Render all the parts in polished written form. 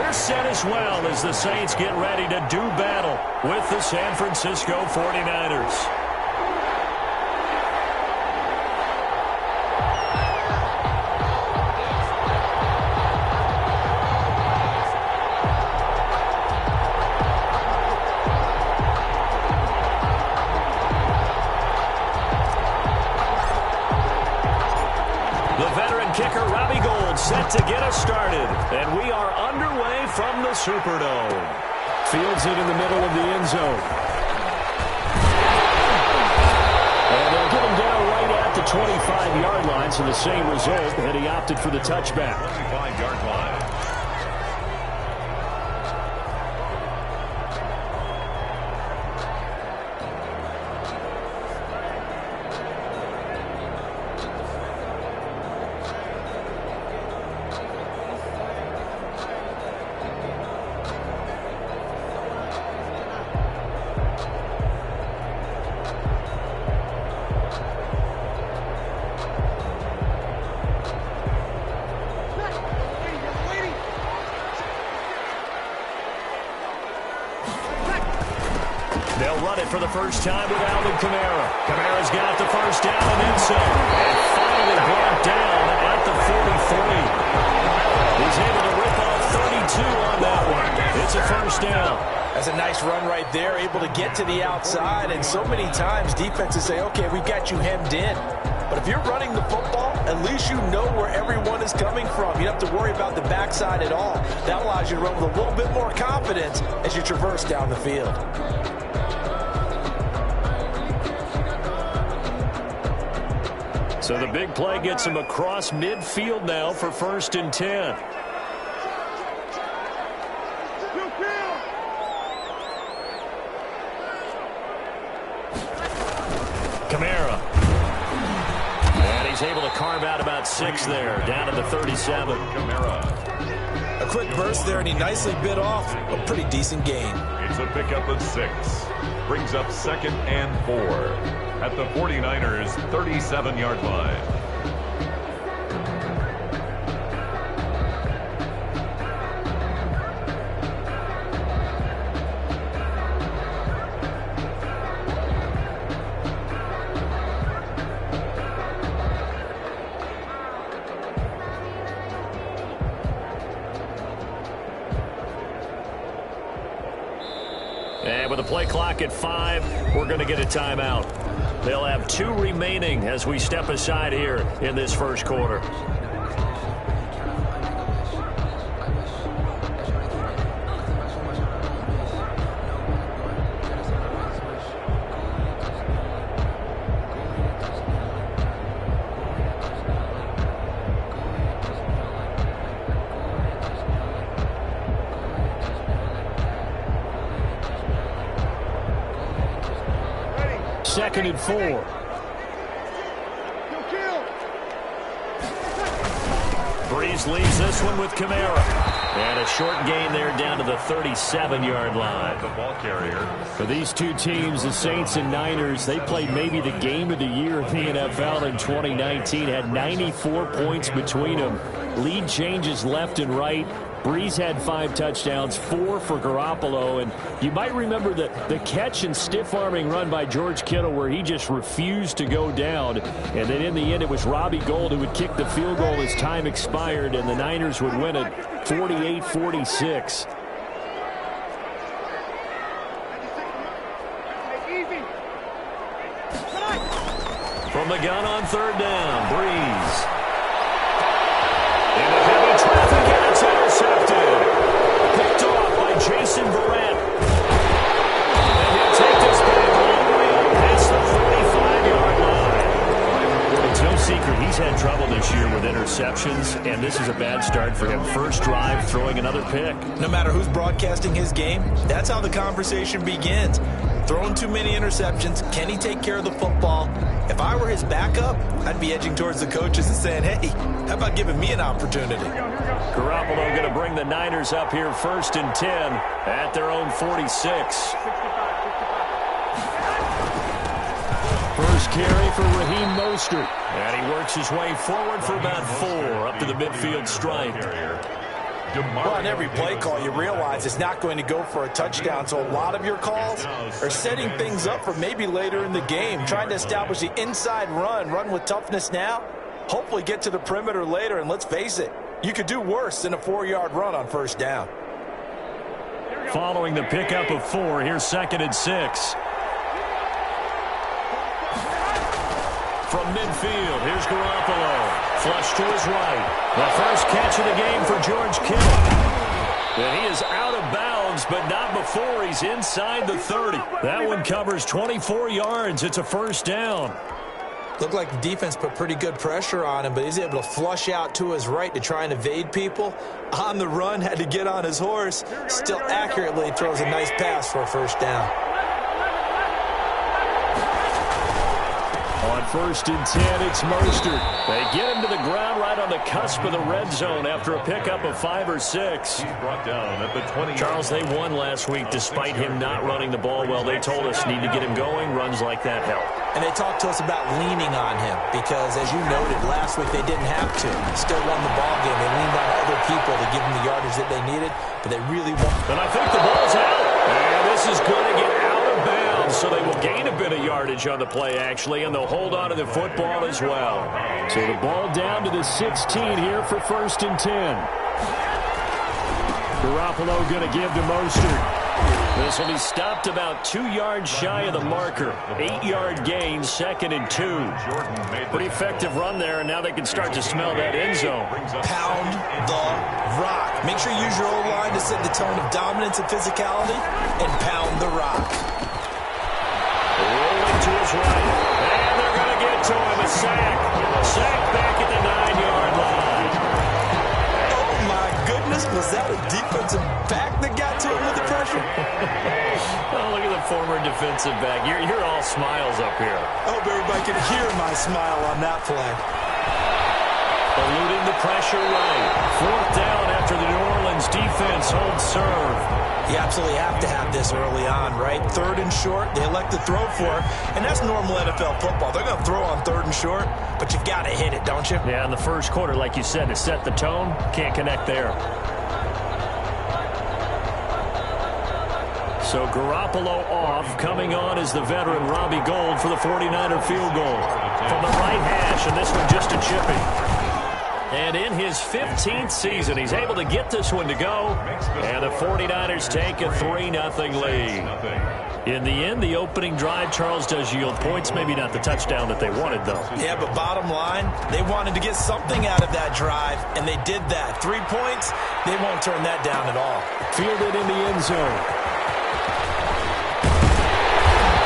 we're set as well as the Saints get ready to do battle with the San Francisco 49ers. Set to get us started, and we are underway from the Superdome. Fields it in the middle of the end zone. And they'll get him down right at the 25-yard line, so the same result, and he opted for the touchback. 25-yard line. They'll run it for the first time with Alvin Kamara. Kamara's got the first down and then some. And finally brought down at the 43. He's able to rip off 32 on that one. It's a first down. That's a nice run right there, able to get to the outside. And so many times defenses say, okay, we've got you hemmed in. But if you're running the football, at least you know where everyone is coming from. You don't have to worry about the backside at all. That allows you to run with a little bit more confidence as you traverse down the field. So the big play gets him across midfield now for 1st and 10. Kamara. And he's able to carve out about 6 there, down to the 37. Kamara. A quick burst there, and he nicely bit off a pretty decent gain. It's a pickup of 6. Brings up 2nd and 4. At the 49ers' 37-yard line. And with the play clock at 5, we're going to get a timeout. They'll have 2 remaining as we step aside here in this first quarter. Second and 4. Breeze leaves this one with Kamara. And a short gain there down to the 37-yard line. The ball carrier. For these two teams, the Saints and Niners, they played maybe the game of the year in the NFL in 2019. Had 94 points between them. Lead changes left and right. Breeze had 5 touchdowns, 4 for Garoppolo. And you might remember the catch and stiff-arming run by George Kittle where he just refused to go down. And then in the end, it was Robbie Gould who would kick the field goal as time expired, and the Niners would win it 48-46. From the gun on 3rd down, Breeze. Into heavy traffic, and it's intercepted. Picked off by Jason Verrett. And he'll take this ball all the way up past the 35-yard line. It's no secret he's had trouble this year with interceptions, and this is a bad start for him. First drive, throwing another pick. No matter who's broadcasting his game, that's how the conversation begins. Throwing too many interceptions, can he take care of the football? If I were his backup, I'd be edging towards the coaches and saying, hey, how about giving me an opportunity? Garoppolo going to bring the Niners up here 1st and 10 at their own 46. First carry for Raheem Mostert. And he works his way forward for about 4 up to the midfield stripe. Well, on every play call, you realize it's not going to go for a touchdown, so a lot of your calls are setting things up for maybe later in the game, trying to establish the inside run with toughness now, hopefully get to the perimeter later, and let's face it, you could do worse than a 4-yard run on first down. Following the pickup of 4, here's 2nd and 6. From midfield, here's Garoppolo. Flush to his right. The first catch of the game for George Kittle. And he is out of bounds, but not before he's inside the 30. That one covers 24 yards. It's a first down. Looked like the defense put pretty good pressure on him, but he's able to flush out to his right to try and evade people. On the run, had to get on his horse. Still accurately throws a nice pass for a first down. On 1st and 10, it's Mostert. They get him to the ground right on the cusp of the red zone after a pickup of 5 or 6. He's brought down at the 20. Charles, they won last week despite him not running the ball well. They told us need to get him going. Runs like that help. And they talked to us about leaning on him because, as you noted, last week they didn't have to. Still won the ball game. They leaned on other people to give them the yardage that they needed, but they really won. And I think the ball's out. And this is going to get out of bounds, so they will gain a bit of yardage on the play, actually, and they'll hold on to the football as well. So the ball down to the 16 here for 1st and 10. Garoppolo going to give to Mostert. This will be stopped about 2 yards shy of the marker. 8-yard gain, 2nd and 2. Pretty effective run there, and now they can start to smell that end zone. Pound the rock. Make sure you use your old line to set the tone of dominance and physicality, and pound the rock. Rolling to his right, and they're going to get to him. A sack. Sack back at the 9-yard line. Oh, my goodness. Was that a defensive back that got to him with the pressure? Oh, look at the former defensive back. You're all smiles up here. I hope everybody can hear my smile on that play. Eluding the pressure right. 4th down after the New Orleans defense holds serve. You absolutely have to have this early on, right? 3rd and short, they elect to throw for it, and that's normal NFL football. They're going to throw on 3rd and short, but you've got to hit it, don't you? Yeah, in the first quarter, like you said, to set the tone, can't connect there. So Garoppolo off. Coming on is the veteran Robbie Gould for the 49er field goal. From the right hash, and this one just a chipping. And in his 15th season, he's able to get this one to go. And the 49ers take a 3-0 lead. In the end, the opening drive, Charles, does yield points. Maybe not the touchdown that they wanted, though. Yeah, but bottom line, they wanted to get something out of that drive, and they did that. 3 points, they won't turn that down at all. Fielded in the end zone.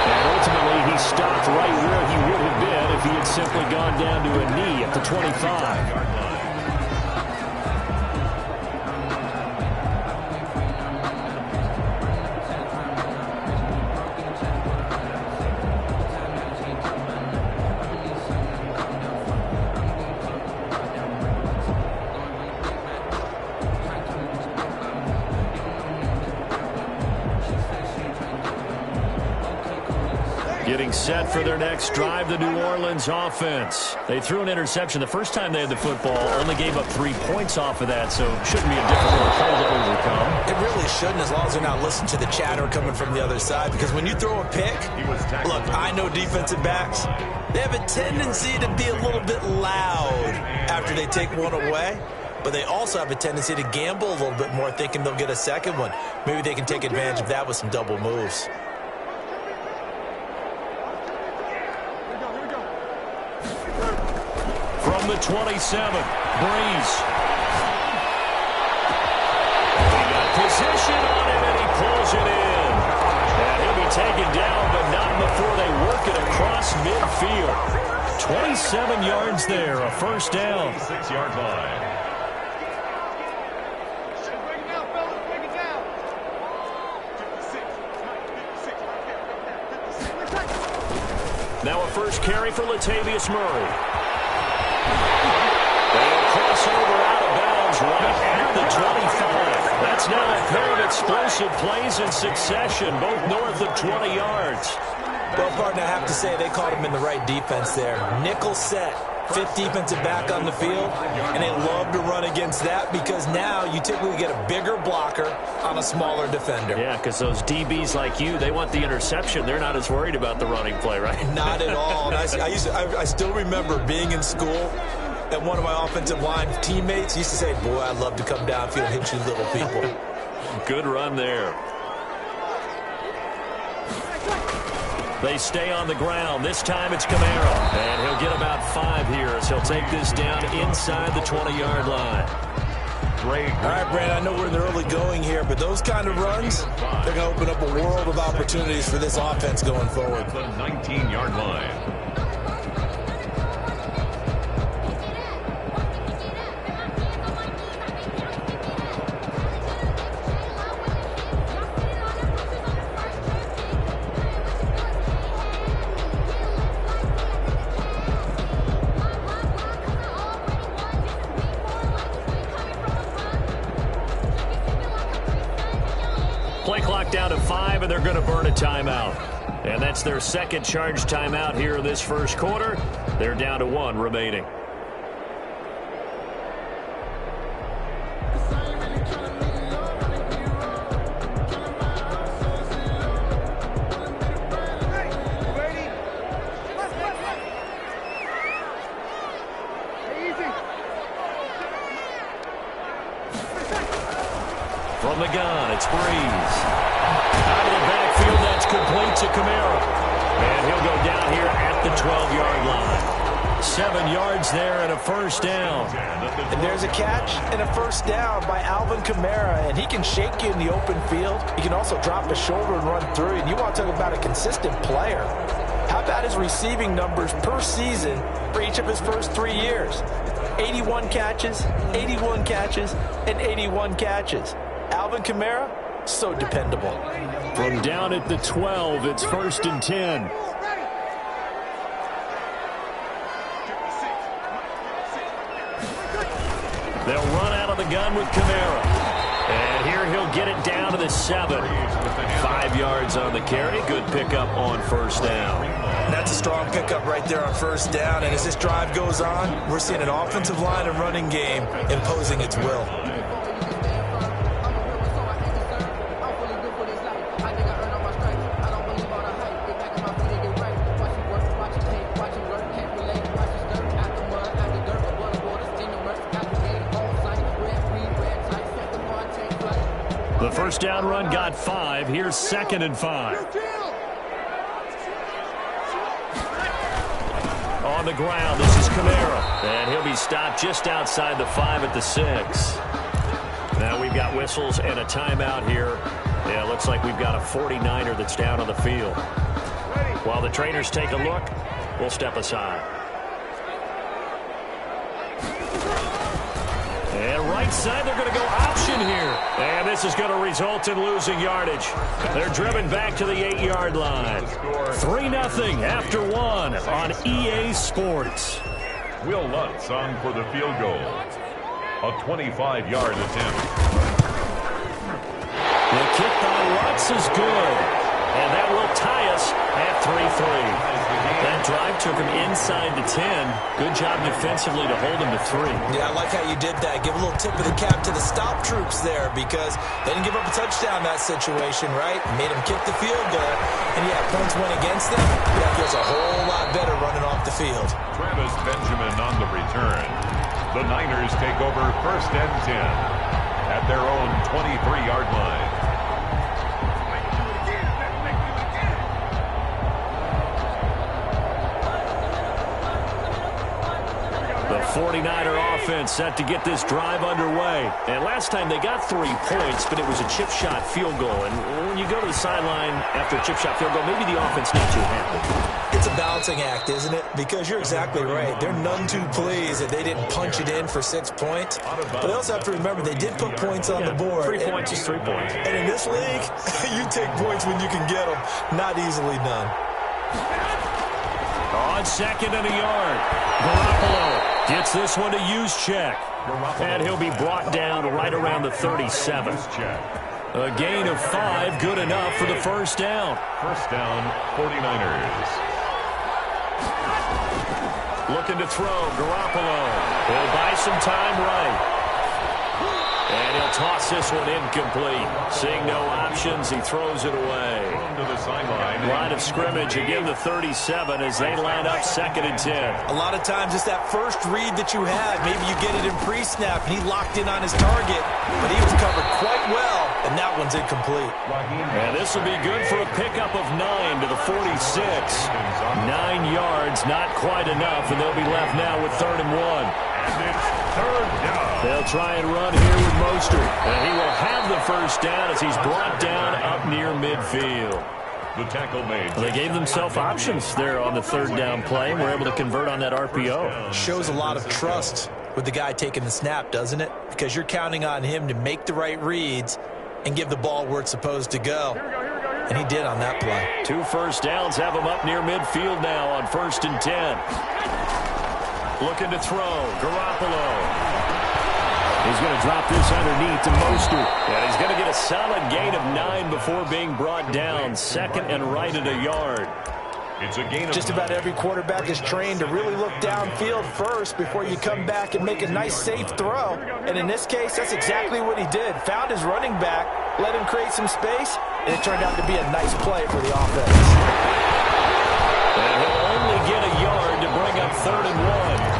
And ultimately, he stopped right where he would have been if he had simply gone down to a knee at the 25. Getting set for their next drive, the New Orleans offense. They threw an interception the first time they had the football, only gave up 3 points off of that, so it shouldn't be a difficult hole to overcome. It really shouldn't, as long as they're not listening to the chatter coming from the other side, because when you throw a pick, look, I know defensive backs, they have a tendency to be a little bit loud after they take one away, but they also have a tendency to gamble a little bit more, thinking they'll get a second one. Maybe they can take advantage of that with some double moves. From the 27, Breeze. He got position on him, and he pulls it in. And he'll be taken down, but not before they work it across midfield. 27 yards there, a first down. 6-yard line. Now a first carry for Latavius Murray. They'll cross over out of bounds right at the 25. That's now a pair of explosive plays in succession, both north of 20 yards. Well, partner, I have to say they caught him in the right defense there. Nickel set, fifth defensive back on the field, and they love to run against that because now you typically get a bigger blocker on a smaller defender. Yeah, because those DBs like you, they want the interception. They're not as worried about the running play, right? Not at all. And I still remember being in school, and one of my offensive line teammates used to say, boy, I'd love to come downfield and hit you little people. Good run there. They stay on the ground. This time it's Kamara. And he'll get about 5 here as he'll take this down inside the 20-yard line. Great. All right, Brandon, I know we're in the early going here, but those kind of runs, they're going to open up a world of opportunities for this offense going forward. The 19-yard line. Play clock down to 5, and they're going to burn a timeout. And that's their second charge timeout here in this first quarter. They're down to 1 remaining. From the gun, it's Breeze. Out of the backfield, that's complete to Kamara. And he'll go down here at the 12-yard line. 7 yards there and a first down. And there's a catch and a first down by Alvin Kamara, and he can shake you in the open field. He can also drop his shoulder and run through, and you want to talk about a consistent player. How about his receiving numbers per season for each of his first 3 years? 81 catches, 81 catches, and 81 catches. Alvin Kamara, so dependable. From down at the 12, it's 1st and 10. They'll run out of the gun with Kamara. And here he'll get it down to the 7. 5 yards on the carry. Good pickup on first down. And that's a strong pickup right there on first down. And as this drive goes on, we're seeing an offensive line and running game imposing its will. The first down run got 5. Here's 2nd and 5. On the ground, this is Kamara. And he'll be stopped just outside the 5 at the 6. Now we've got whistles and a timeout here. Yeah, it looks like we've got a 49er that's down on the field. While the trainers take a look, we'll step aside. And right side, they're going to go option here. And this is going to result in losing yardage. They're driven back to the 8-yard line. 3-0 after 1 on EA Sports. Will Lutz on for the field goal. A 25-yard attempt. The kick by Lutz is good. And that will tie us at 3-3. That drive took him inside the 10. Good job defensively to hold him to 3. Yeah, I like how you did that. Give a little tip of the cap to the stop troops there because they didn't give up a touchdown in that situation, right? Made them kick the field goal. And, yeah, points went against them. That feels a whole lot better running off the field. Travis Benjamin on the return. The Niners take over 1st and 10 at their own 23-yard line. The 49er offense set to get this drive underway. And last time they got 3 points, but it was a chip shot field goal. And when you go to the sideline after a chip shot field goal, maybe the offense not too happy. It's a balancing act, isn't it? Because you're exactly right. They're none too pleased that they didn't punch it in for 6 points. But they also have to remember they did put points on the board. 3 points is 3 points. And in this league, you take points when you can get them. Not easily done. On 2nd and a yard, Garoppolo gets this one to use check. And he'll be brought down right around the 37. A gain of 5, good enough for the first down. First down, 49ers. Looking to throw. Garoppolo. He'll buy some time right. And he'll toss this one incomplete. Seeing no options, he throws it away. To the sideline. Line of scrimmage again, the 37 as they line up 2nd and 10. A lot of times it's that first read that you have. Maybe you get it in pre-snap, and he locked in on his target, but he was covered quite well, and that one's incomplete. And this will be good for a pickup of 9 to the 46. 9 yards, not quite enough, and they'll be left now with 3rd and 1. And it's 3rd down. They'll try and run here with Mostert. And he will have the first down as he's brought down up near midfield. The tackle made. They gave themselves options there on the 3rd down play and were able to convert on that RPO. Shows a lot of trust with the guy taking the snap, doesn't it? Because you're counting on him to make the right reads and give the ball where it's supposed to go. And he did on that play. 2 first downs have him up near midfield now on 1st and 10. Looking to throw. Garoppolo. He's going to drop this underneath to Mostert. And he's going to get a solid gain of 9 before being brought down. 2nd and right at a yard. It's a gain of Just about every quarterback is trained to really look downfield first before you come back and make a nice, safe throw. And in this case, that's exactly what he did. Found his running back, let him create some space, and it turned out to be a nice play for the offense. And he'll only get a yard to bring up 3rd and 1.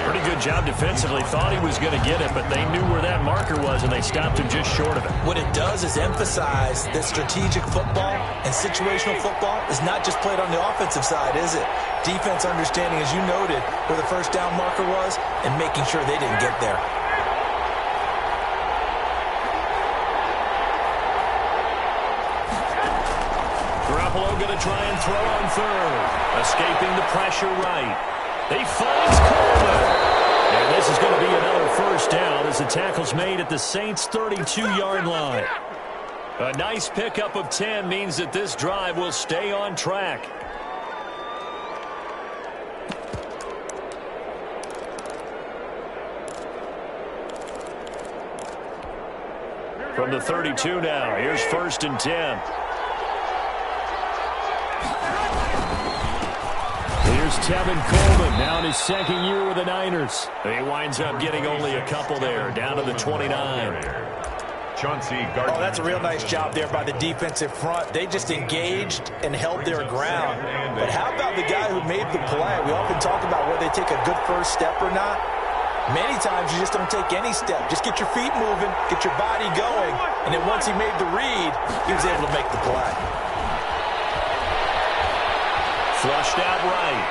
Pretty good job defensively. Thought he was going to get it, but they knew where that marker was, and they stopped him just short of it. What it does is emphasize that strategic football and situational football is not just played on the offensive side, is it? Defense understanding, as you noted, where the first down marker was and making sure they didn't get there. Garoppolo going to try and throw on 3rd. Escaping the pressure right. He finds Coleman. And this is going to be another first down as the tackle's made at the Saints' 32-yard line. A nice pickup of 10 means that this drive will stay on track. From the 32 now, here's 1st and 10. Here's Tevin Coleman, now in his 2nd year with the Niners. He winds up getting only a couple there, down to the 29. Oh, that's a real nice job there by the defensive front. They just engaged and held their ground. But how about the guy who made the play? We often talk about whether they take a good first step or not. Many times you just don't take any step. Just get your feet moving, get your body going, and then once he made the read, he was able to make the play. Flushed out right.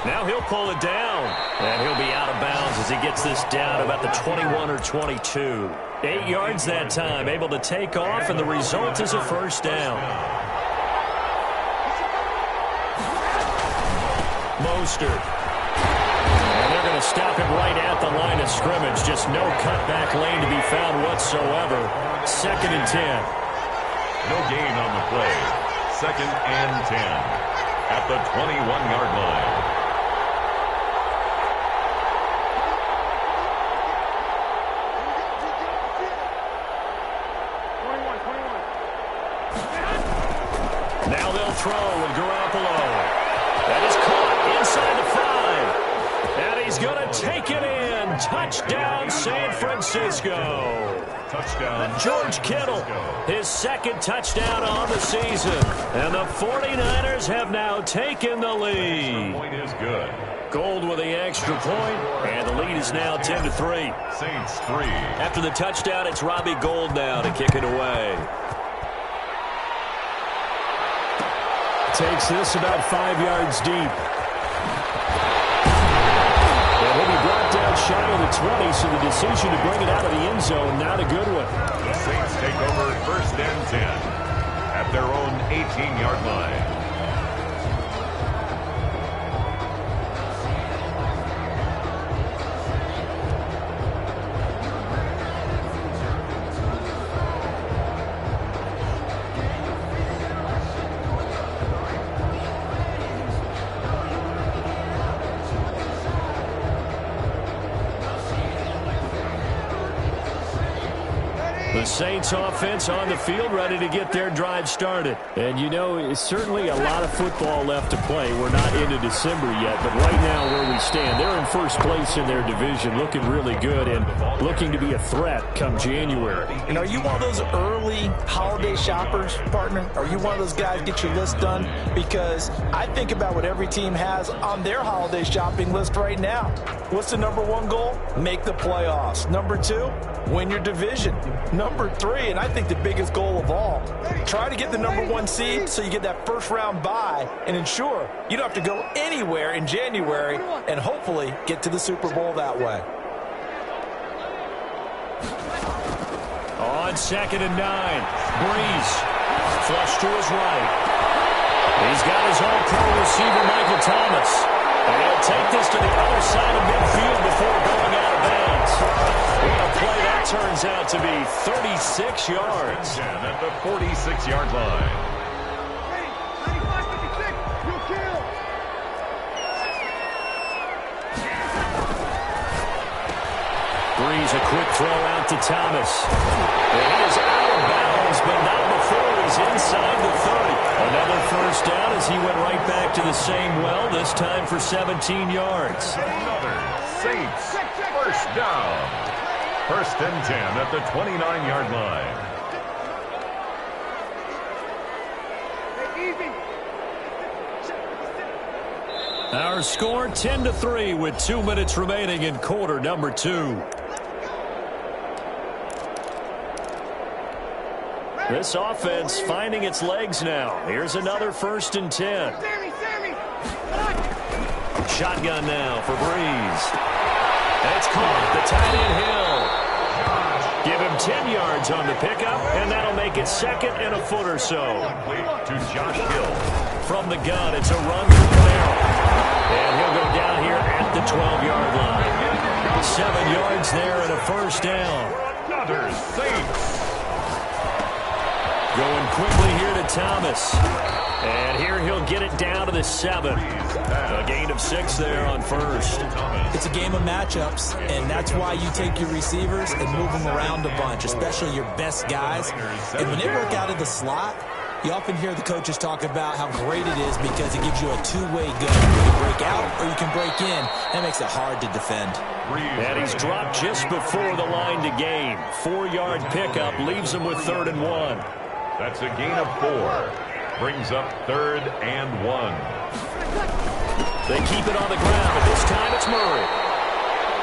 Now he'll pull it down, and he'll be out of bounds as he gets this down about the 21 or 22. 8 yards that time, able to take off, and the result is a first down. Mostert. And they're going to stop him right at the line of scrimmage. Just no cutback lane to be found whatsoever. 2nd and 10. No gain on the play. 2nd and 10 at the 21-yard line. Now they'll throw with Garoppolo. That is caught inside the 5. And he's going to take it in. Touchdown, San Francisco. Touchdown. George Kittle, his 2nd touchdown on the season. And the 49ers have now taken the lead. Point is good. Gold with the extra point, and the lead is now 10-3. Saints 3. After the touchdown, it's Robbie Gould now to kick it away. Takes this about 5 yards deep. And he'll be brought down shy of the 20, so the decision to bring it out of the end zone, not a good one. The Saints take over 1st and 10 at their own 18-yard line. The Saints offense on the field, ready to get their drive started. And, you know, it's certainly a lot of football left to play. We're not into December yet, but right now where we stand, they're in first place in their division, looking really good and looking to be a threat come January. And are you one of those early holiday shoppers, partner? Are you one of those guys get your list done? Because I think about what every team has on their holiday shopping list right now. What's the number one goal? Make the playoffs. Number two, win your division. Number three, and I think the biggest goal of all, try to get the number one seed so you get that first round bye and ensure you don't have to go anywhere in January and hopefully get to the Super Bowl that way. On 2nd and 9, Breeze flush to his right. He's got his all-pro receiver, Michael Thomas. And he'll take this to the other side of midfield before going out of bounds. What a play that turns out to be, 36 yards. At the 46-yard line. Breeze, a quick throw out to Thomas. And he is out of bounds, but not before he's inside the 30. Another first down as he went right back to the same well, this time for 17 yards. Another Saints first down. 1st and 10 at the 29-yard line. Our score 10-3 with 2 minutes remaining in quarter number 2. This offense finding its legs now. Here's another 1st and 10. Shotgun now for Breeze. That's caught. The tight end Hill. Give him 10 yards on the pickup, and that'll make it 2nd and a foot or so. To Josh Hill. From the gun, it's a run for Camaro. And he'll go down here at the 12-yard line. 7 yards there and a first down. Another Saints. Going quickly here to Thomas. And here he'll get it down to the 7. A gain of 6 there on first. It's a game of matchups, and that's why you take your receivers and move them around a bunch, especially your best guys. And when they work out of the slot, you often hear the coaches talk about how great it is because it gives you a two-way gun. You can break out or you can break in. That makes it hard to defend. And he's dropped just before the line to gain. 4-yard pickup leaves him with 3rd and 1. That's a gain of 4. Brings up 3rd and 1. They keep it on the ground, but this time it's Murray.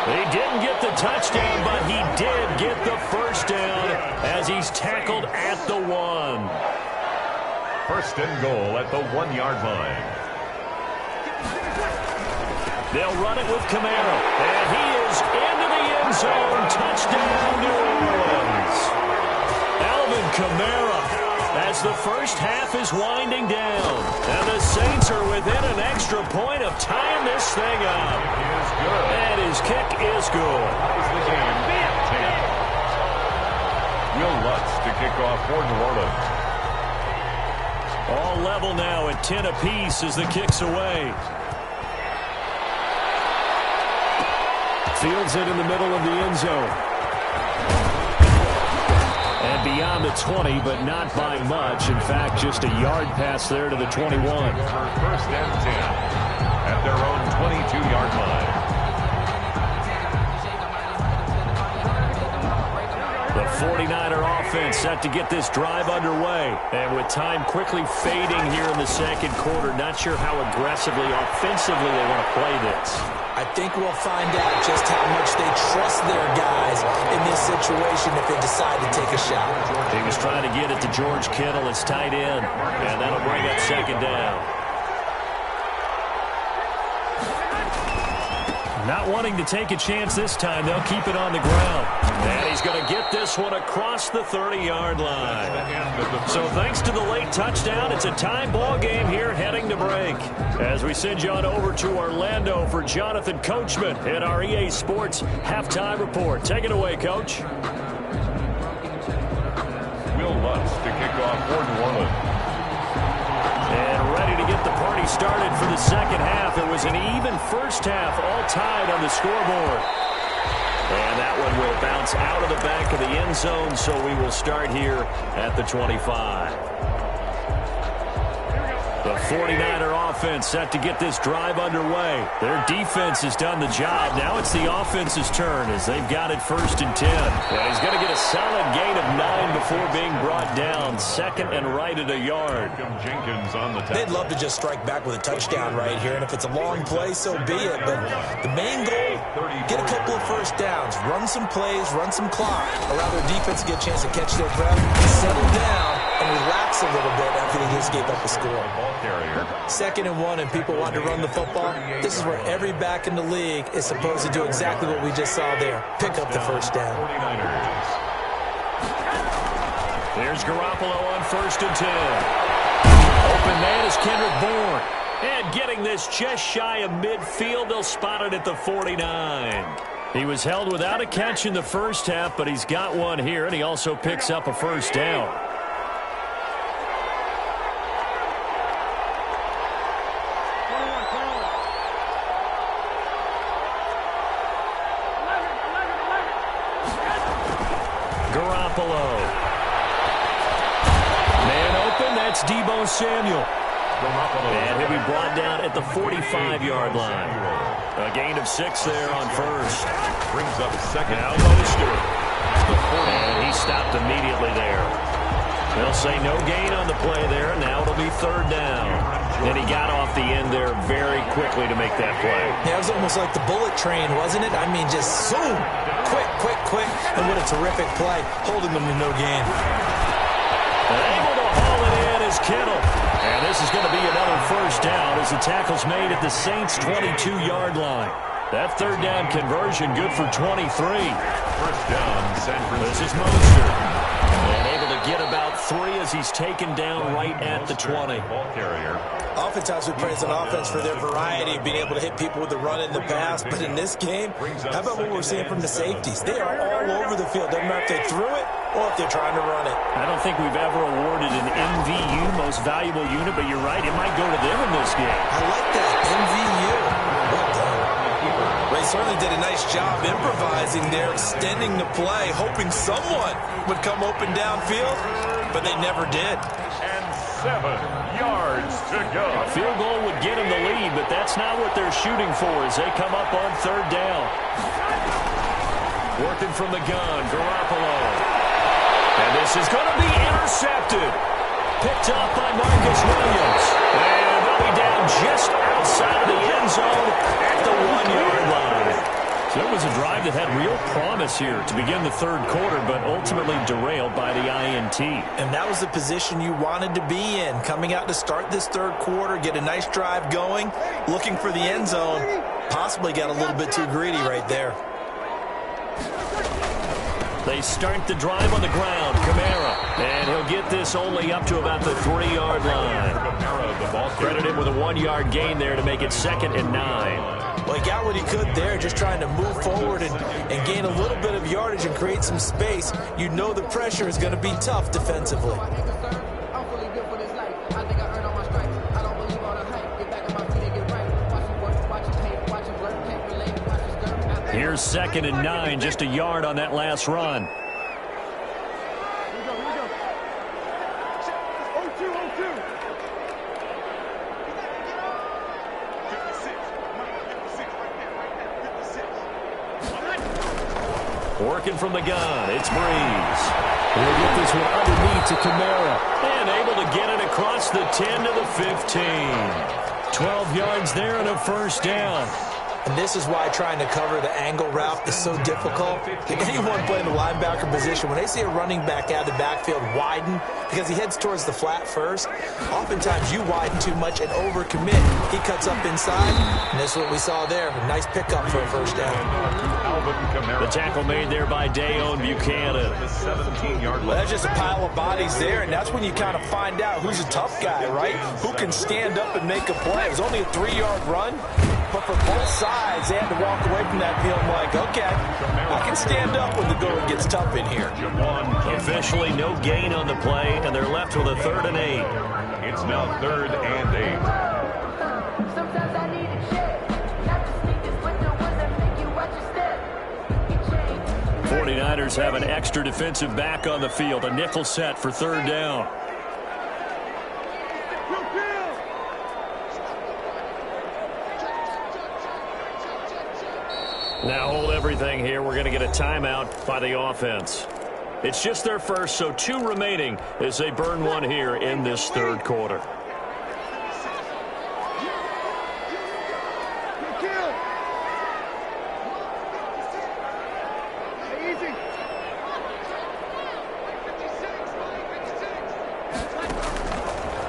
He didn't get the touchdown, but he did get the first down as he's tackled at the 1. 1st and goal at the 1-yard line. They'll run it with Camaro, and he is into the end zone. Touchdown, New Orleans. Alvin Kamara, as the first half is winding down, and the Saints are within an extra point of tying this thing up. And his kick is good. The game, 10. Will Lutz to kick off for New Orleans. All level now at 10 apiece as the kick's away. Fields it in the middle of the end zone. And beyond the 20, but not by much. In fact, just a yard pass there to the 21. For 1st and 10 at their own 22-yard line. The 49er offense set to get this drive underway. And with time quickly fading here in the 2nd quarter, not sure how aggressively, offensively they want to play this. I think we'll find out just how much they trust their guys in this situation if they decide to take a shot. He was trying to get it to George Kittle, his tight end, and that'll bring up 2nd down. Not wanting to take a chance this time, they'll keep it on the ground. And he's going to get this one across the 30-yard line. So thanks to the late touchdown, it's a tie ball game here heading to break. As we send you on over to Orlando for Jonathan Coachman in our EA Sports Halftime Report. Take it away, Coach. Will Lutz to kick off for New Orleans. And ready to get the party started for the 2nd half. It was an even first half, all tied on the scoreboard. And that one will bounce out of the back of the end zone, so we will start here at the 25. The 49er offense set to get this drive underway. Their defense has done the job. Now it's the offense's turn as they've got it 1st and 10. And he's going to get a solid gain of 9 before being brought down. 2nd and right at a yard. Jenkins on the tackle. They'd love to just strike back with a touchdown right here, and if it's a long play, so be it. But the main goal, get a couple of first downs, run some plays, run some clock, allow their defense to get a chance to catch their breath, settle down, and relax a little bit after they just gave up a score. 2nd and 1, and people want to run the football. This is where every back in the league is supposed to do exactly what we just saw there. Pick up the first down. There's Garoppolo on 1st and 10. Open man is Kendrick Bourne. And getting this just shy of midfield, they'll spot it at the 49. He was held without a catch in the first half, but he's got one here, and he also picks up a first down. Samuel. And he'll be brought down at the 45-yard line. A gain of 6 there on 1st. Brings up 2nd. Now Mostert. And he stopped immediately there. They'll say no gain on the play there. Now it'll be 3rd down. And he got off the end there very quickly to make that play. Yeah, it was almost like the bullet train, wasn't it? I mean, just zoom. Quick, quick, quick. And what a terrific play, holding them to no gain. Able to haul it in is Kittle. And this is going to be another first down as the tackle's made at the Saints' 22-yard line. That 3rd down conversion good for 23. First down, San Francisco. This is Mostert. And able to get about 3 as he's taken down right at the 20. Ball carrier. Oftentimes we praise an offense for their variety of being able to hit people with the run in the pass. But in this game, how about what we're seeing from the safeties? They are all over the field. Doesn't matter if they threw it or if they're trying to run it. I don't think we've ever awarded an MVU, most valuable unit, but you're right, it might go to them in this game. I like that, MVU. Well done. They certainly did a nice job improvising there, extending the play, hoping someone would come open downfield, but they never did. And 7 yards to go. A field goal would get them the lead, but that's not what they're shooting for as they come up on 3rd down. Working from the gun, Garoppolo. And this is going to be intercepted. Picked up by Marcus Williams. And they'll be down just outside of the end zone at the 1-yard line. So it was a drive that had real promise here to begin the 3rd quarter, but ultimately derailed by the INT. And that was the position you wanted to be in, coming out to start this 3rd quarter, get a nice drive going, looking for the end zone. Possibly got a little bit too greedy right there. They start the drive on the ground. Kamara. And he'll get this only up to about the 3-yard line. Credit him with a 1-yard gain there to make it 2nd and 9. Well, he got what he could there, just trying to move forward and gain a little bit of yardage and create some space. You know the pressure is going to be tough defensively. Here's 2nd and 9, just a yard on that last run. Working from the gun, it's Breeze. He'll get this one underneath to Kamara. And able to get it across the 10 to the 15. 12 yards there and a first down. And this is why trying to cover the angle route is so difficult. Anyone playing the linebacker position, when they see a running back out of the backfield widen, because he heads towards the flat first, oftentimes you widen too much and overcommit. He cuts up inside, and this is what we saw there. A nice pickup for a first down. The tackle made there by Dayon Buchanan. Well, that's just a pile of bodies there, and that's when you kind of find out who's a tough guy, right? Who can stand up and make a play. It was only a 3-yard run, but for both sides, they had to walk away from that feeling like, okay, I can stand up when the going gets tough in here. Officially no gain on the play, and they're left with a 3rd and 8. It's now 3rd and 8. 49ers have an extra defensive back on the field. A nickel set for third down. Now hold everything here. We're going to get a timeout by the offense. It's just their first, so 2 remaining as they burn one here in this third quarter.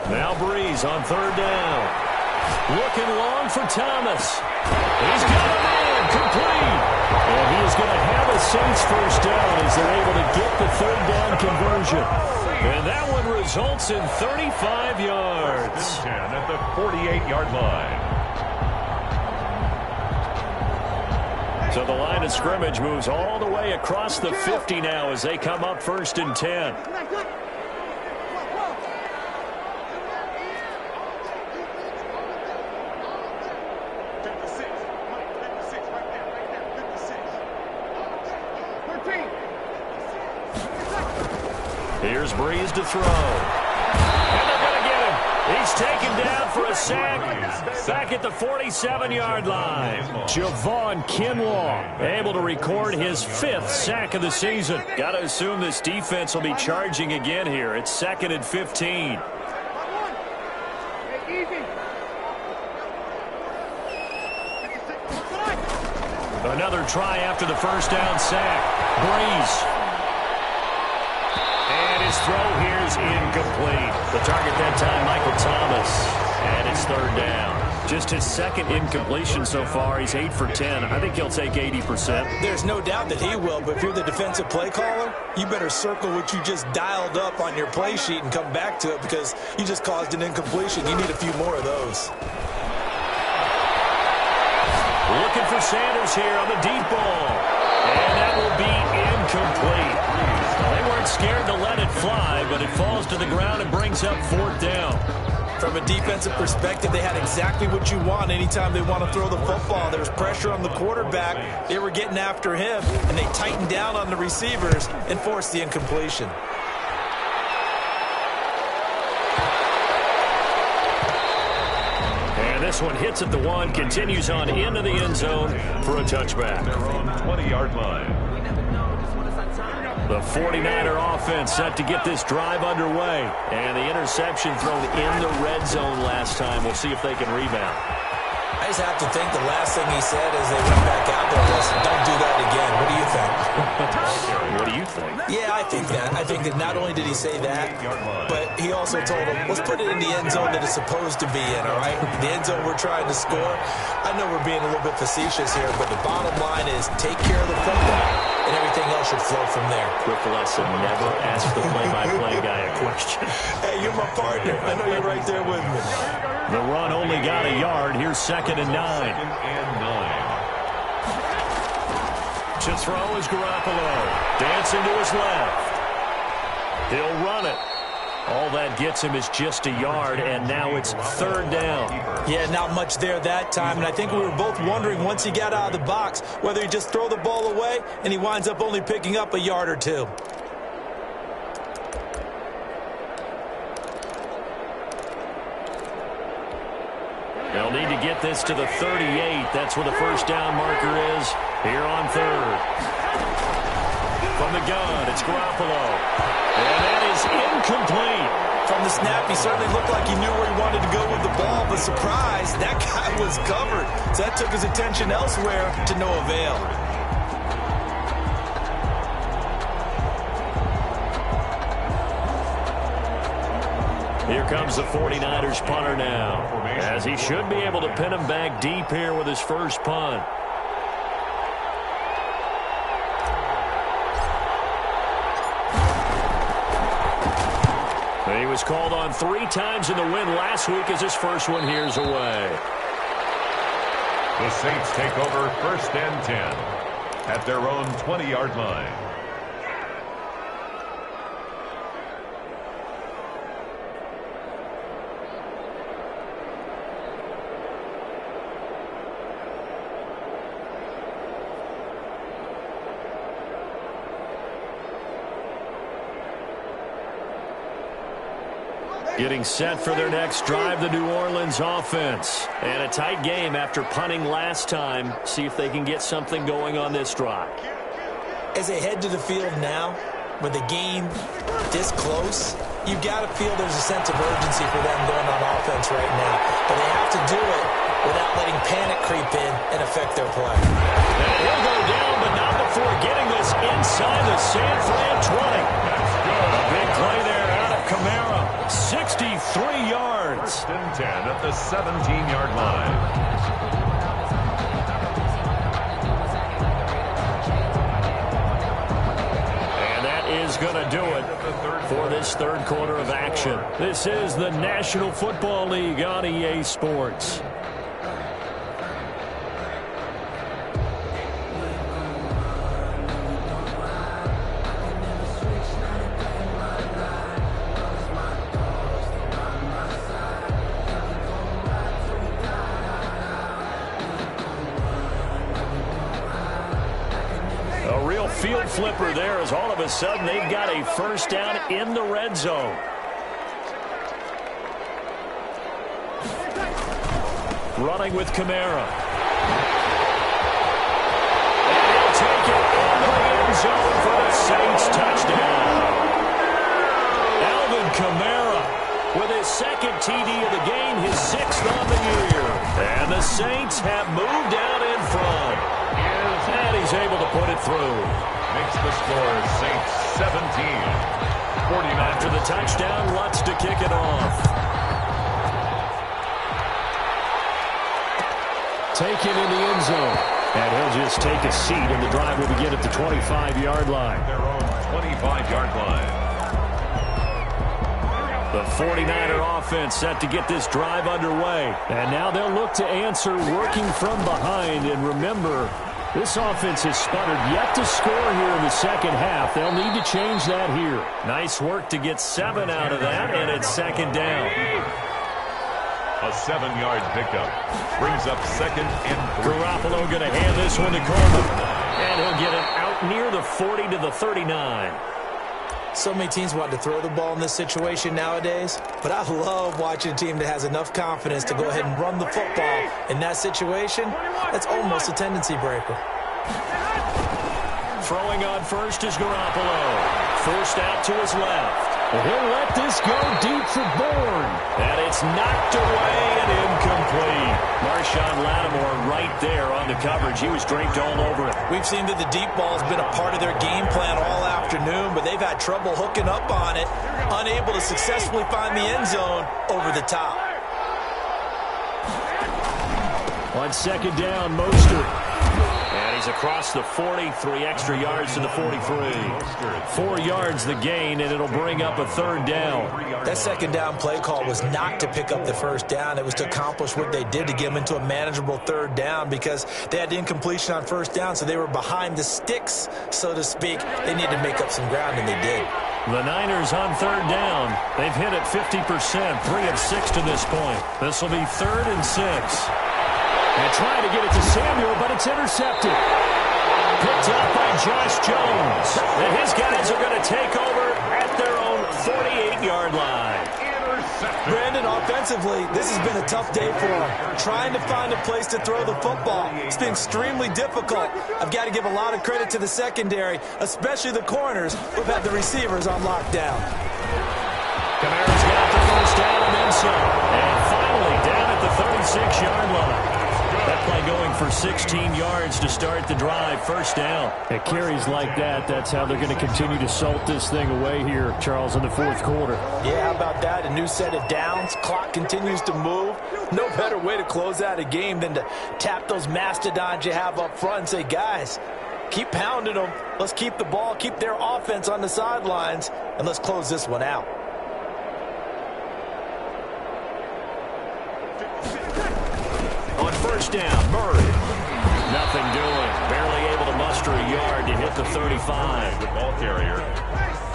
Now Breeze on third down. Looking long for Thomas. He's got a man complete. And he is going to have a Saints first down as they're able to get the third down conversion. And that one results in 35 yards. 10 at the 48-yard line. So the line of scrimmage moves all the way across the 50 now as they come up first and 10. Here's Breeze to throw. And they're going to get him. He's taken down for a sack. Back at the 47-yard line. Javon Kinlaw able to record his 5th sack of the season. Got to assume this defense will be charging again here. It's 2nd and 15. Another try after the first down sack. Breeze. His throw here is incomplete. The target that time, Michael Thomas. And it's third down. Just his 2nd incompletion so far. He's 8 for 10. I think he'll take 80%. There's no doubt that he will, but if you're the defensive play caller, you better circle what you just dialed up on your play sheet and come back to it because you just caused an incompletion. You need a few more of those. Looking for Sanders here on the deep ball. And that will be incomplete. They weren't scared to let it fly, but it falls to the ground and brings up 4th down. From a defensive perspective, they had exactly what you want anytime they want to throw the football. There was pressure on the quarterback. They were getting after him, and they tightened down on the receivers and forced the incompletion. And this one hits at the 1, continues on into the end zone for a touchback. Their own 20-yard line. The 49er offense set to get this drive underway. And the interception thrown in the red zone last time. We'll see if they can rebound. I just have to think the last thing he said as they went back out there was, don't do that again. What do you think? What do you think? Yeah, I think that. I think that not only did he say that, but he also told them, let's put it in the end zone that it's supposed to be in, all right? The end zone we're trying to score. I know we're being a little bit facetious here, but the bottom line is take care of the football, and everything else should flow from there. Quick lesson, never ask the play-by-play guy a question. Hey, you're my partner. I know you're right there with me. The run only got a yard. Here's 2nd and 9. 2nd and 9. To throw is Garoppolo. Dancing to his left. He'll run it. All that gets him is just a yard, and now it's 3rd down. Yeah, not much there that time, and I think we were both wondering once he got out of the box whether he'd just throw the ball away, and he winds up only picking up a yard or 2. They'll need to get this to the 38. That's where the first down marker is here on 3rd. From the gun, it's Garoppolo. And that is incomplete. From the snap, he certainly looked like he knew where he wanted to go with the ball, but surprise, that guy was covered. So that took his attention elsewhere to no avail. Here comes the 49ers punter now, as he should be able to pin him back deep here with his first punt. He was called on 3 times in the win last week as his first one here's away. The Saints take over 1st and 10 at their own 20-yard line. Getting set for their next drive, the New Orleans offense. And a tight game after punting last time. See if they can get something going on this drive. As they head to the field now, with the game this close, you've got to feel there's a sense of urgency for them going on offense right now. But they have to do it without letting panic creep in and affect their play. And he'll go down, but not before getting this inside the San Fran 20. A big play there out of Kamara. 63 yards. 1st and 10 at the 17-yard line. Is going to do it for this third quarter of action. This is the National Football League on EA Sports. Field flipper there as all of a sudden they've got a first down in the red zone. Running with Kamara. And he'll take it into the end zone for the Saints touchdown. Alvin Kamara with his second TD of the game, his 6th on the year. And the Saints have moved out in front. And he's able to put it through. Makes the score Saints 17. 49. After the touchdown, Lutz to kick it off. Taken in the end zone. And he'll just take a seat, and the drive will begin at the 25-yard line. Their own 25-yard line. The 49er offense set to get this drive underway. And now they'll look to answer working from behind. And remember, this offense has sputtered yet to score here in the second half. They'll need to change that here. Nice work to get 7 out of that, and it's second down. A 7-yard pickup brings up 2nd and 3. Garoppolo going to hand this one to Coleman. And he'll get it out near the 40 to the 39. So many teams want to throw the ball in this situation nowadays, but I love watching a team that has enough confidence to go ahead and run the football. In that situation, that's almost a tendency breaker. Throwing on first is Garoppolo. First out to his left. He'll let this go deep for Bourne. And it's knocked away and incomplete. Marshawn Lattimore right there on the coverage. He was draped all over it. We've seen that the deep ball has been a part of their game plan all afternoon, but they've had trouble hooking up on it, unable to successfully find the end zone over the top. On second down, Mostert. And he's across the 40, 3 extra yards to the 43. 4 yards the gain, and it'll bring up a third down. That second down play call was not to pick up the first down. It was to accomplish what they did to get them into a manageable third down because they had incompletion on first down, so they were behind the sticks, so to speak. They needed to make up some ground, and they did. The Niners on third down. They've hit it 50%, 3 of 6 to this point. This will be 3rd and 6. And trying to get it to Samuel, but it's intercepted. Picked up by Josh Jones. And his guys are going to take over at their own 48-yard line. Brandon, offensively, this has been a tough day for them. Trying to find a place to throw the football. It's been extremely difficult. I've got to give a lot of credit to the secondary, especially the corners who've had the receivers on lockdown. Kamara's got the first down and then some. And finally down at the 36-yard line. That play going for 16 yards to start the drive. First down. It carries like that. That's how they're going to continue to salt this thing away here, Charles, in the fourth quarter. Yeah, how about that? A new set of downs. Clock continues to move. No better way to close out a game than to tap those mastodons you have up front and say, guys, keep pounding them. Let's keep the ball, keep their offense on the sidelines, and let's close this one out. On first down, Murray. Nothing doing. Barely able to muster a yard to hit the 35. The ball carrier.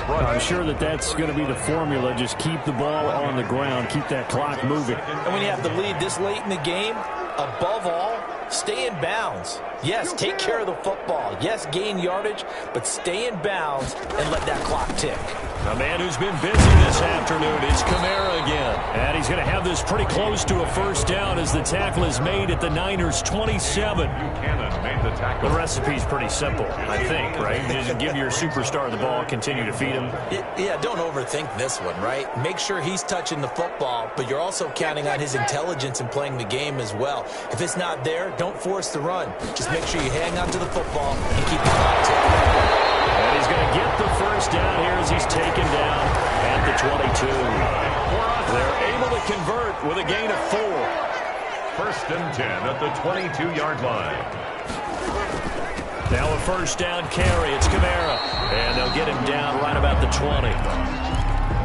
I'm sure that's going to be the formula. Just keep the ball on the ground. Keep that clock moving. And when you have the lead this late in the game, above all, Stay in bounds. Yes, take care of the football. Yes, gain yardage, but stay in bounds and let that clock tick. A man who's been busy this afternoon is Kamara again. And he's going to have this pretty close to a first down as the tackle is made at the Niners' 27. Buchanan made the tackle. The recipe's pretty simple, I think, right? Just give your superstar the ball, continue to feed him. Yeah, don't overthink this one, right? Make sure he's touching the football, but you're also counting on his intelligence in playing the game as well. If it's not there, don't force the run. Just make sure you hang on to the football and keep the clock ticking. And he's going to get the first down here as he's taken down at the 22. They're able to convert with a gain of 4. 1st and 10 at the 22-yard line. Now a first down carry. It's Kamara. And they'll get him down right about the 20.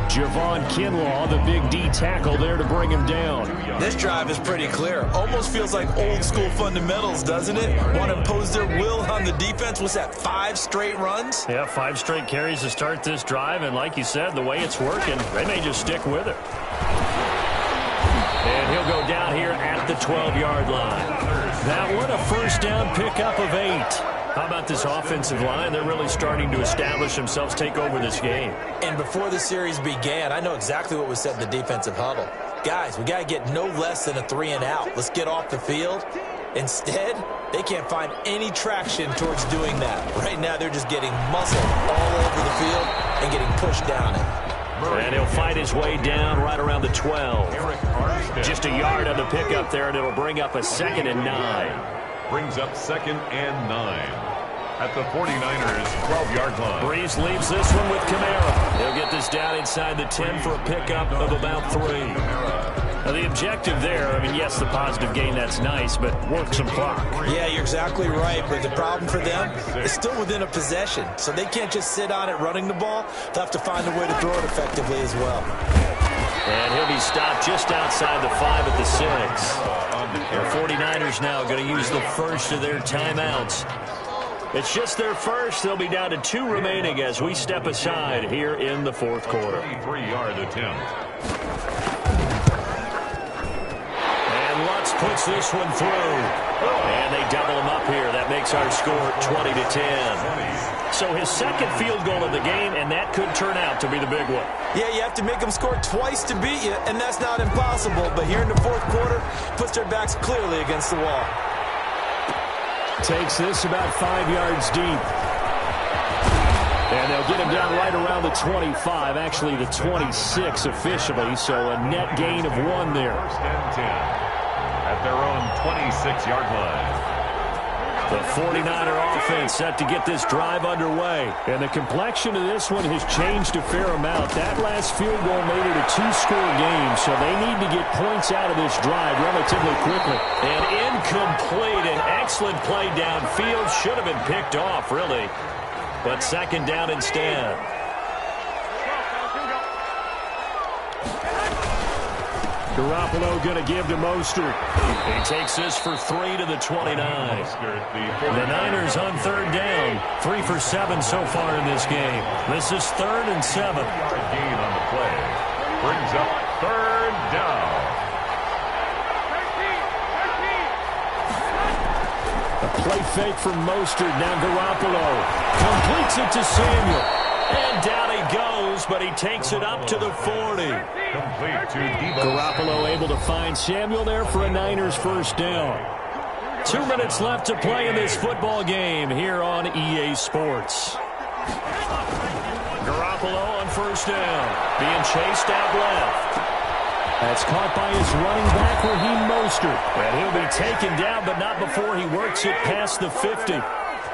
Javon Kinlaw, the big D tackle there to bring him down. This drive is pretty clear. Almost feels like old school fundamentals, doesn't it? Want to impose their will on the defense. What's that, 5 straight runs? Yeah, 5 straight carries to start this drive. And like you said, the way it's working, they may just stick with it. And he'll go down here at the 12-yard line. That one, a first down pickup of 8. How about this offensive line? They're really starting to establish themselves, take over this game. And before the series began, I know exactly what was said in the defensive huddle. Guys, we got to get no less than a 3-and-out. Let's get off the field. Instead, they can't find any traction towards doing that. Right now, they're just getting muscled all over the field and getting pushed down it. And he'll fight his way down right around the 12. Just a yard on the pickup there, and it'll bring up a 2nd and 9. Brings up 2nd and 9 at the 49ers' 12-yard line. Breeze leaves this one with Kamara. He'll get this down inside the 10 for a pickup of about 3. Now the objective there, I mean, yes, the positive gain, that's nice, but work some clock. Yeah, you're exactly right, but the problem for them is still within a possession, so they can't just sit on it running the ball. They'll have to find a way to throw it effectively as well. And he'll be stopped just outside the 5 at the 6. The 49ers now going to use the first of their timeouts. It's just their first. They'll be down to 2 remaining as we step aside here in the 4th quarter. 23-yard attempt. And Lutz puts this one through. And they double him up here. That makes our score 20-10. So his 2nd field goal of the game, and that could turn out to be the big one. Yeah, you have to make them score twice to beat you, and that's not impossible. But here in the 4th quarter, puts their backs clearly against the wall. Takes this about 5 yards deep. And they'll get him down right around the 25, actually the 26 officially, so a net gain of 1 there. 1st and 10 at their own 26-yard line. The 49er offense set to get this drive underway. And the complexion of this one has changed a fair amount. That last field goal made it a 2-score game, so they need to get points out of this drive relatively quickly. And incomplete, an excellent play downfield. Should have been picked off, really. But 2nd down instead. Garoppolo going to give to Mostert. He takes this for 3 to the 29. The Niners on 3rd down. 3 for 7 so far in this game. This is 3rd and 7. Gain on the play. Brings up 3rd down. A play fake from Mostert. Now Garoppolo completes it to Samuel. And down he goes, but he takes it up to the 40. Complete to Debo. Garoppolo able to find Samuel there for a Niners first down. 2 minutes left to play in this football game here on EA Sports. Garoppolo on first down, being chased out left. That's caught by his running back, Raheem Mostert. And he'll be taken down, but not before he works it past the 50.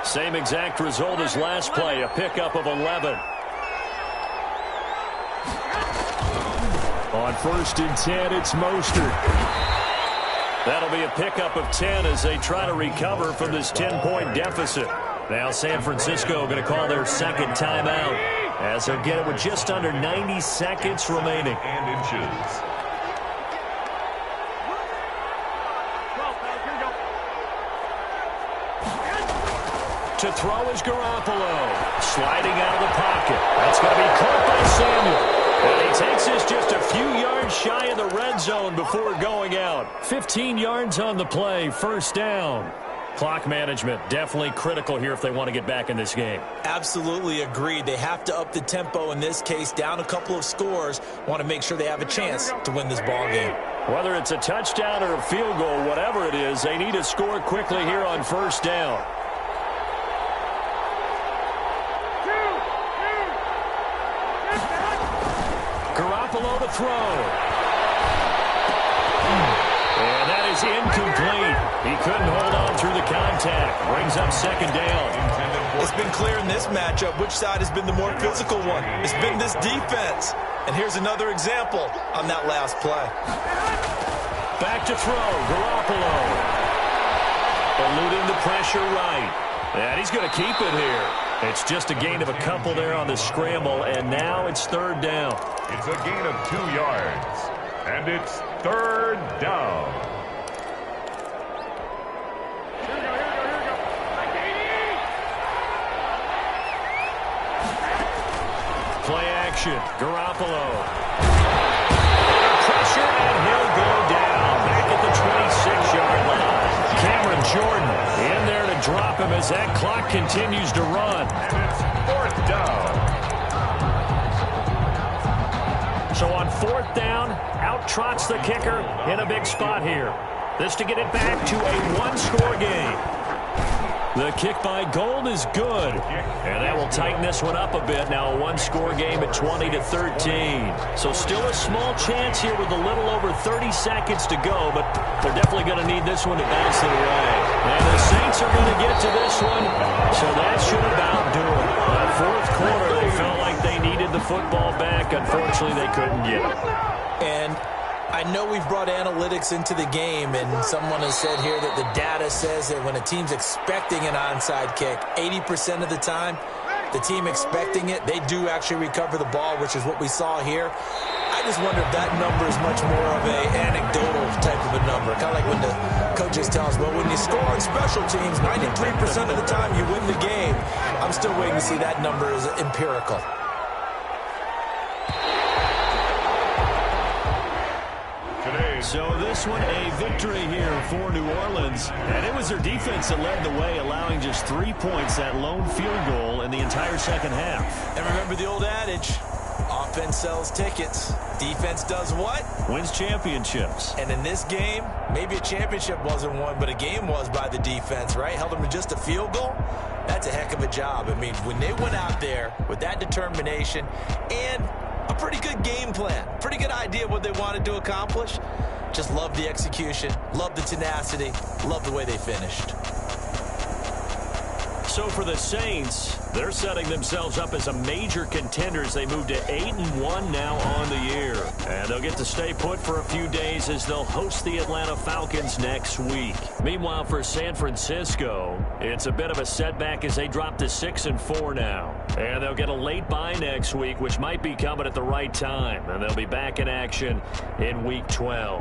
Same exact result as last play, a pickup of 11. On 1st and 10, it's Mostert. That'll be a pickup of 10 as they try to recover from this 10-point deficit. Now San Francisco going to call their 2nd timeout as they'll get it with just under 90 seconds remaining. And inches. To throw is Garoppolo. Sliding out of the pocket. That's going to be caught by Samuel. And he takes this just a few yards shy of the red zone before going out. 15 yards on the play, first down. Clock management definitely critical here if they want to get back in this game. Absolutely agreed. They have to up the tempo in this case, down a couple of scores. Want to make sure they have a chance to win this ball game. Whether it's a touchdown or a field goal, whatever it is, they need to score quickly here on first down. Garoppolo to throw. And that is incomplete. He couldn't hold on through the contact. Brings up second down. It's been clear in this matchup which side has been the more physical one. It's been this defense. And here's another example on that last play. Back to throw. Garoppolo. Eluding the pressure right. And he's going to keep it here. It's just a gain of a couple there on the scramble, and now it's third down. It's a gain of 2 yards, and it's third down. Play action. Garoppolo. Pressure, and he'll go down back at the 26-yard line. Cameron Jordan in there to drop him as that clock continues to run. And it's fourth down. So on fourth down, out trots the kicker in a big spot here. This to get it back to a one-score game. The kick by Gold is good, and that will tighten this one up a bit. Now a one-score game at 20-13. So still a small chance here with a little over 30 seconds to go, but they're definitely going to need this one to bounce it away. And the Saints are going to get to this one, so that should about do it. That fourth quarter, they felt like they needed the football back. Unfortunately, they couldn't get it. And I know we've brought analytics into the game, and someone has said here that the data says that when a team's expecting an onside kick, 80% of the time, the team expecting it, they do actually recover the ball, which is what we saw here. I just wonder if that number is much more of an anecdotal type of a number. Kind of like when the coaches tell us, well, when you score on special teams, 93% of the time you win the game. I'm still waiting to see that number is empirical. So this one a victory here for New Orleans. And it was their defense that led the way, allowing just 3 points, that lone field goal in the entire second half. And remember the old adage, offense sells tickets. Defense does what? Wins championships. And in this game, maybe a championship wasn't won, but a game was by the defense, right? Held them to just a field goal. That's a heck of a job. I mean, when they went out there with that determination and a pretty good game plan, pretty good idea of what they wanted to accomplish, just love the execution, love the tenacity, love the way they finished. So for the Saints, they're setting themselves up as a major contender as they move to 8-1 now on the year. And they'll get to stay put for a few days as they'll host the Atlanta Falcons next week. Meanwhile, for San Francisco, it's a bit of a setback as they drop to 6-4 now. And they'll get a late bye next week, which might be coming at the right time. And they'll be back in action in Week 12.